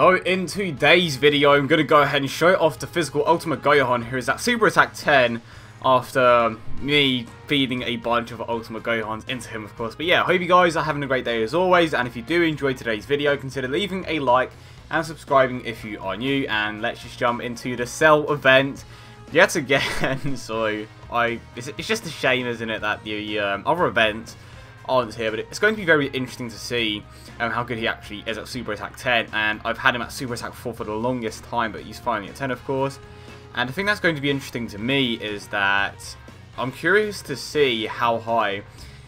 So in today's video, I'm going to go ahead and show off the physical Ultimate Gohan, who is at Super Attack 10 after me feeding a bunch of Ultimate Gohans into him, of course. But yeah, hope you guys are having a great day as always, and if you do enjoy today's video, consider leaving a like and subscribing if you are new, and let's just jump into the Cell event yet again. So it's just a shame, isn't it, that the other events aren't here, but it's going to be very interesting to see how good he actually is at Super Attack 10, and I've had him at Super Attack 4 for the longest time, but he's finally at 10, of course. And the thing that's going to be interesting to me is that I'm curious to see how high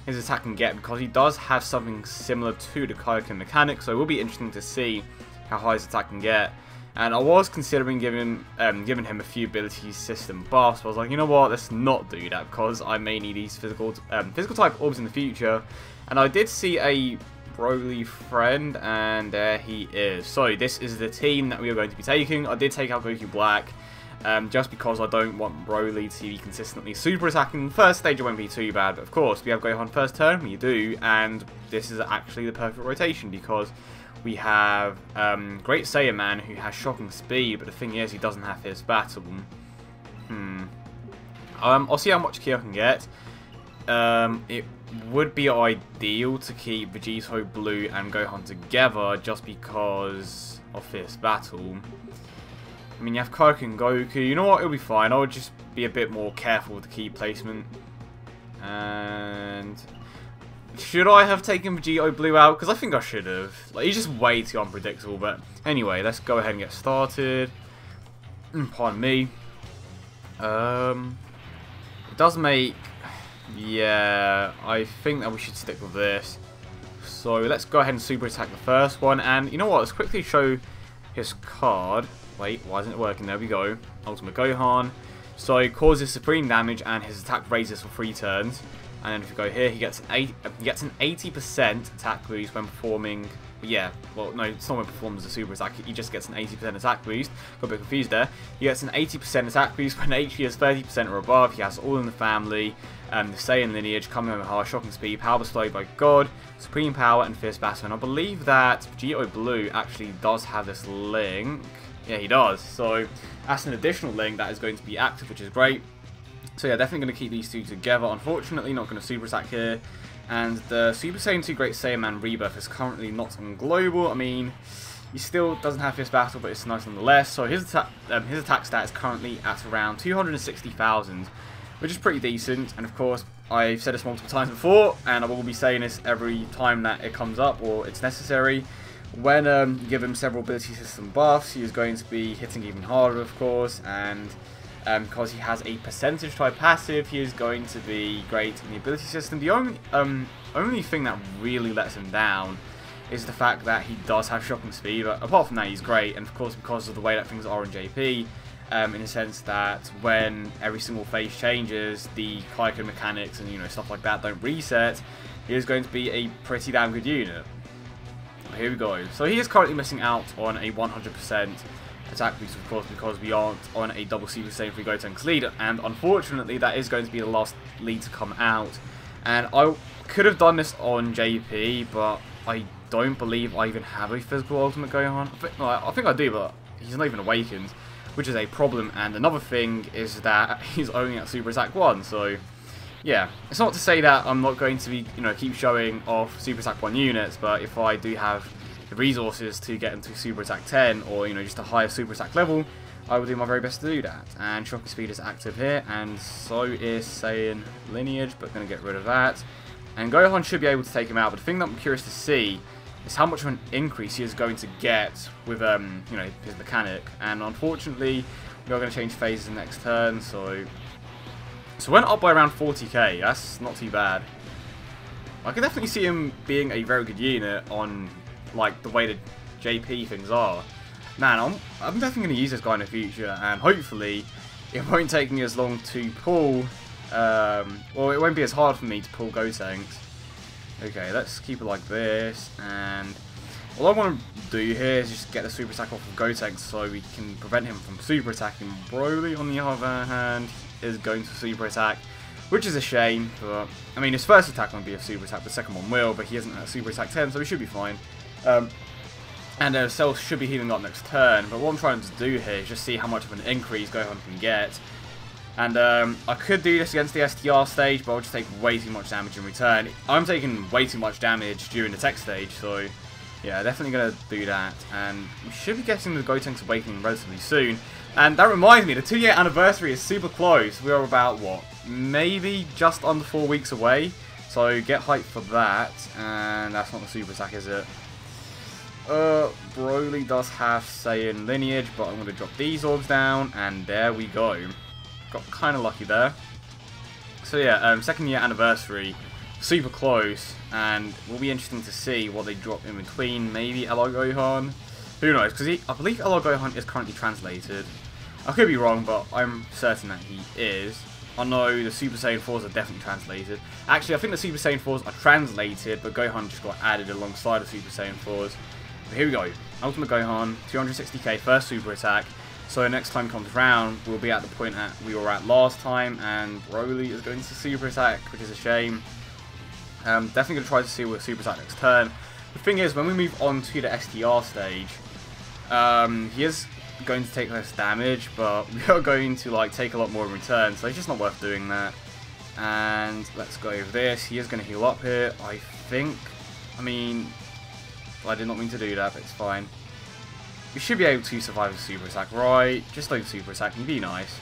his attack can get, because he does have something similar to the Kaioken mechanic, so it will be interesting to see how high his attack can get. And I was considering giving him a few ability system buffs, but I was like, you know what, let's not do that, because I may need these physical type orbs in the future. And I did see a Broly friend, and there he is. So this is the team that we are going to be taking. I did take out Goku Black, just because I don't want Broly to be consistently super attacking. First stage it won't be too bad, but of course we have Gohan first turn, we do, and this is actually the perfect rotation, because we have Great Saiyan Man, who has shocking speed, but the thing is, he doesn't have his battle. I'll see how much ki I can get. It would be ideal to keep Vegito Blue and Gohan together, just because of his battle. I mean, you have Kaioken Goku. You know what? It'll be fine. I would just be a bit more careful with the key placement. And should I have taken Vegito Blue out? Because I think I should have. Like, he's just way too unpredictable. But anyway, let's go ahead and get started. Pardon me. It does make... Yeah, I think that we should stick with this. So let's go ahead and super attack the first one. And you know what? Let's quickly show his card. Wait, why isn't it working? There we go. Ultimate Gohan. So he causes supreme damage and his attack raises for 3 turns. And then if you go here, he gets an 80% attack boost when performing. Yeah, well, no, it's not when performing as a super attack. He just gets an 80% attack boost. Got a bit confused there. He gets an 80% attack boost when HP is 30% or above. He has all in the family. The Saiyan lineage, coming with high shocking speed, power bestowed by God, supreme power, and fierce battle. And I believe that Vegito Blue actually does have this link. Yeah, he does. So that's an additional link that is going to be active, which is great. So yeah, definitely going to keep these two together. Unfortunately, not going to super attack here. And the Super Saiyan 2 Great Saiyan Man Rebirth is currently not on global. I mean, he still doesn't have his battle, but it's nice nonetheless. So his attack stat is currently at around 260,000, which is pretty decent. And of course, I've said this multiple times before, and I will be saying this every time that it comes up or it's necessary. When you give him several ability system buffs, he is going to be hitting even harder, of course, and because he has a percentage type passive, he is going to be great in the ability system. The only thing that really lets him down is the fact that he does have shocking speed, but apart from that, he's great. And of course, because of the way that things are in JP, in the sense that when every single phase changes, the Kaioken mechanics and stuff like that don't reset, he is going to be a pretty damn good unit. Here we go. So he is currently missing out on a 100% attack boost, of course, because we aren't on a double Super Saiyan 3 Gotenks lead, and unfortunately that is going to be the last lead to come out. And I could have done this on JP, but I don't believe I even have a physical Ultimate Gohan. I think I do, but he's not even awakened, which is a problem. And another thing is that he's only at Super Attack 1, so yeah, it's not to say that I'm not going to be, keep showing off Super Attack 1 units, but if I do have the resources to get into Super Attack 10, or, just a higher Super Attack level, I will do my very best to do that. And Shocking Speed is active here, and so is Saiyan Lineage, but going to get rid of that. And Gohan should be able to take him out, but the thing that I'm curious to see is how much of an increase he is going to get with, his mechanic. And unfortunately, we are going to change phases next turn, so went up by around 40k. That's not too bad. I can definitely see him being a very good unit on, like, the way that JP things are. Man, I'm definitely going to use this guy in the future, and hopefully it won't take me as long to pull, well, it won't be as hard for me to pull Gotenks. Okay, let's keep it like this, and all I want to do here is just get the super attack off of Gotenks so we can prevent him from super attacking. Broly, on the other hand, is going to super attack, which is a shame, but I mean, his first attack won't be a super attack, the second one will, but he isn't at super attack 10, so he should be fine. And cells should be healing up next turn, but what I'm trying to do here is just see how much of an increase Gohan can get. And I could do this against the STR stage, but I'll just take way too much damage in return. I'm taking way too much damage during the tech stage, so yeah, definitely going to do that. And we should be getting the Gotenks Awakening relatively soon. And that reminds me, the 2-year anniversary is super close. We are about, what, maybe just under 4 weeks away. So get hyped for that. And that's not the super attack, is it? Broly does have Saiyan lineage, but I'm going to drop these orbs down, and there we go. Got kind of lucky there. So yeah, 2nd year anniversary, super close, and will be interesting to see what they drop in between. Maybe LR Gohan, who knows? Because I believe LR Gohan is currently translated. I could be wrong, but I'm certain that he is. I know the Super Saiyan 4s are definitely translated. Actually, I think the Super Saiyan 4s are translated, but Gohan just got added alongside the Super Saiyan 4s. But here we go. Ultimate Gohan, 260k first super attack. So next time comes round, we'll be at the point that we were at last time, and Broly is going to super attack, which is a shame. Definitely going to try to see with super attack next turn. The thing is, when we move on to the STR stage, he is going to take less damage, but we are going to like take a lot more in return, so it's just not worth doing that. And let's go over this. He is going to heal up here, I think. I mean, I did not mean to do that, but it's fine. We should be able to survive a super attack, right? Just like super attack and be nice.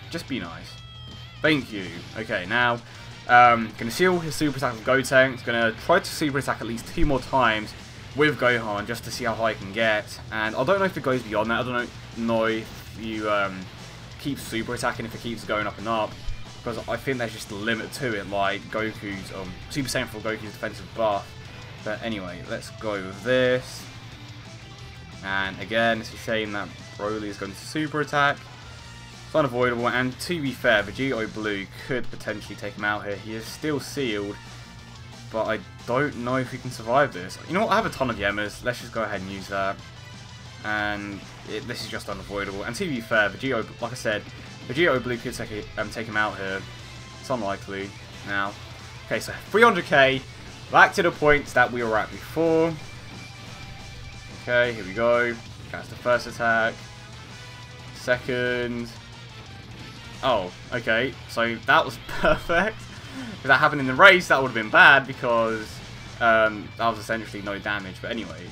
Just be nice. Thank you. Okay, now, gonna seal his super attack with Gotenks. Gonna try to super attack at least 2 more times with Gohan just to see how high I can get. And I don't know if it goes beyond that. I don't know if you keep super attacking, if it keeps going up and up. Because I think there's just a limit to it, like Goku's, Super Saiyan 4 Goku's defensive buff. But anyway, let's go with this. And again, it's a shame that Broly is going to super attack. It's unavoidable, and to be fair, Vegito Blue could potentially take him out here. He is still sealed, but I don't know if he can survive this. You know what, I have a ton of Yemas, let's just go ahead and use that. And this is just unavoidable. And to be fair, Vegito, like I said, Vegito Blue could take him out here. It's unlikely now. Okay, so 300k, back to the points that we were at before. Okay, here we go. That's the first attack. Second. Oh, okay. So that was perfect. If that happened in the race, that would have been bad because that was essentially no damage. But anyway,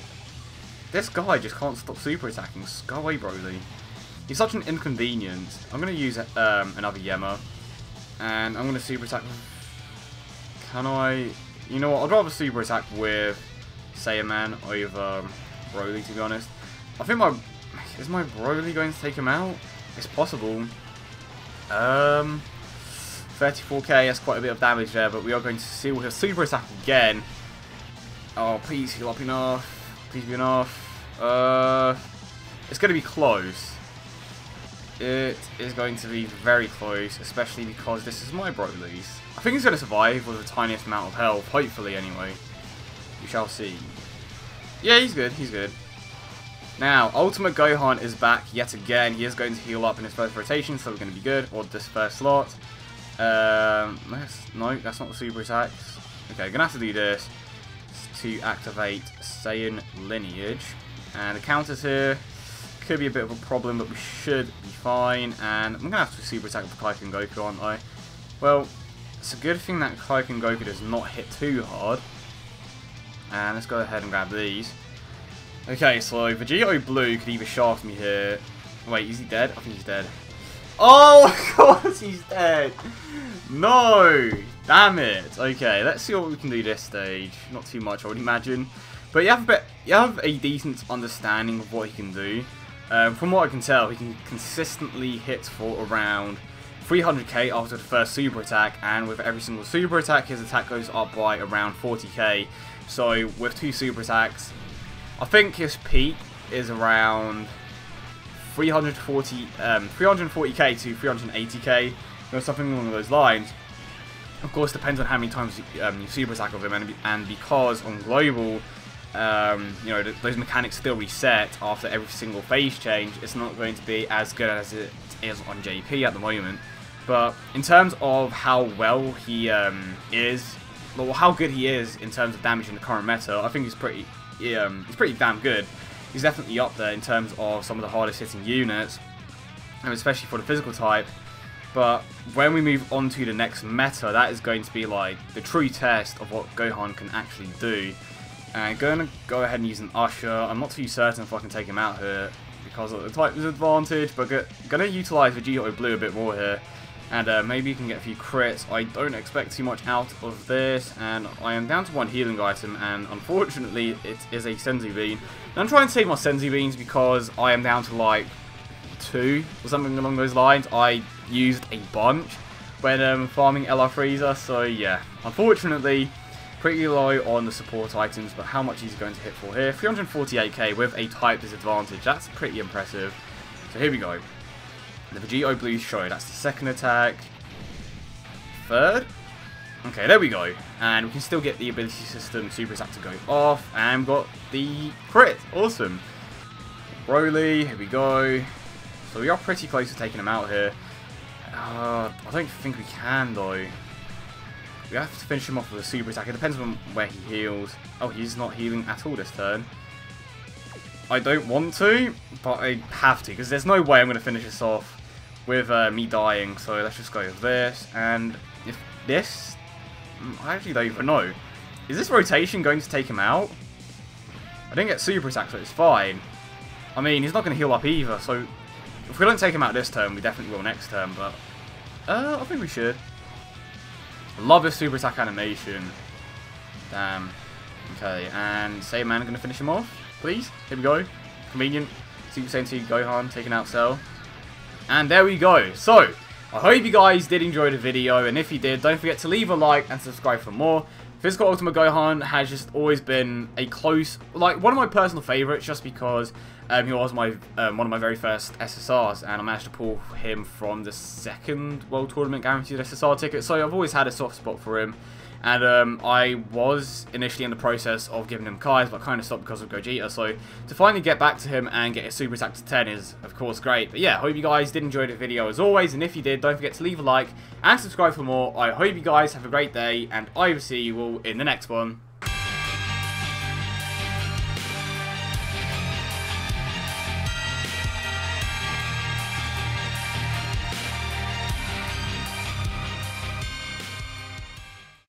this guy just can't stop super attacking. Go away, Broly. He's such an inconvenience. I'm going to use another Yema. And I'm going to super attack. Can I? You know what? I'd rather super attack with Saiyaman over Broly, to be honest. I think is my Broly going to take him out? It's possible. 34k, that's quite a bit of damage there, but we are going to seal his super attack again. Oh, please heal up enough. Please be enough. It's going to be close. It is going to be very close, especially because this is my Broly's. I think he's going to survive with the tiniest amount of health, hopefully anyway. We shall see. Yeah, he's good, he's good. Now, Ultimate Gohan is back yet again. He is going to heal up in his first rotation, so we're going to be good. Or this first slot. No, that's not the super attacks. Okay, going to have to do this to activate Saiyan lineage. And the counters here could be a bit of a problem, but we should be fine. And I'm going to have to super attack with Kaioken Goku, aren't I? Well, it's a good thing that Kaioken Goku does not hit too hard. And let's go ahead and grab these. Okay, so Vegito Blue could either shaft me here. Wait, is he dead? I think he's dead. Oh, of course he's dead. No, damn it. Okay, let's see what we can do this stage. Not too much, I would imagine. But you have a decent understanding of what he can do. From what I can tell, he can consistently hit for around 300k after the first super attack, and with every single super attack, his attack goes up by around 40k. So with 2 super attacks, I think his peak is around 340k to 380k, or something along those lines. Of course, depends on how many times you super attack with him, and because on global, you know, those mechanics still reset after every single phase change. It's not going to be as good as it is on JP at the moment. But in terms of how well he is, well, how good he is in terms of damage in the current meta, I think he's pretty he's pretty damn good. He's definitely up there in terms of some of the hardest hitting units, and especially for the physical type. But when we move on to the next meta, that is going to be like the true test of what Gohan can actually do. And going to go ahead and use an Usher. I'm not too certain if I can take him out here because of the type disadvantage, but going to utilize Vegito Blue a bit more here. And maybe you can get a few crits. I don't expect too much out of this, and I am down to 1 healing item, and unfortunately it is a Senzu Bean. And I'm trying to save my Senzu Beans because I am down to like 2 or something along those lines. I used a bunch when farming LR Frieza, so yeah, unfortunately pretty low on the support items. But how much he's going to hit for here? 348k with a type disadvantage. That's pretty impressive. So here we go. The Vegito Blue show. That's the second attack. Third? Okay, there we go. And we can still get the ability system super attack to go off. And got the crit. Awesome. Broly, here we go. So we are pretty close to taking him out here. I don't think we can though. We have to finish him off with a super attack. It depends on where he heals. Oh, he's not healing at all this turn. I don't want to, but I have to, because there's no way I'm going to finish this off with me dying. So let's just go with this. And if this... I actually don't even know. Is this rotation going to take him out? I didn't get super attack, so it's fine. I mean, he's not going to heal up either, so if we don't take him out this turn, we definitely will next turn, but I think we should. Love this super attack animation. Damn. Okay, and Saiyaman going to finish him off, please. Here we go. Convenient. Super Saiyan 2 Gohan taking out Cell. And there we go. So, I hope you guys did enjoy the video, and if you did, don't forget to leave a like and subscribe for more. Physical Ultimate Gohan has just always been a close, like, one of my personal favourites, just because he was my one of my very first SSRs, and I managed to pull him from the second World Tournament Guaranteed SSR ticket, so I've always had a soft spot for him. And I was initially in the process of giving him Kai's, but kind of stopped because of Gogeta, so to finally get back to him and get his super attack to 10 is, of course, great. But yeah, hope you guys did enjoy the video as always, and if you did, don't forget to leave a like and subscribe for more. I hope you guys have a great day, and I will see you all in the next one.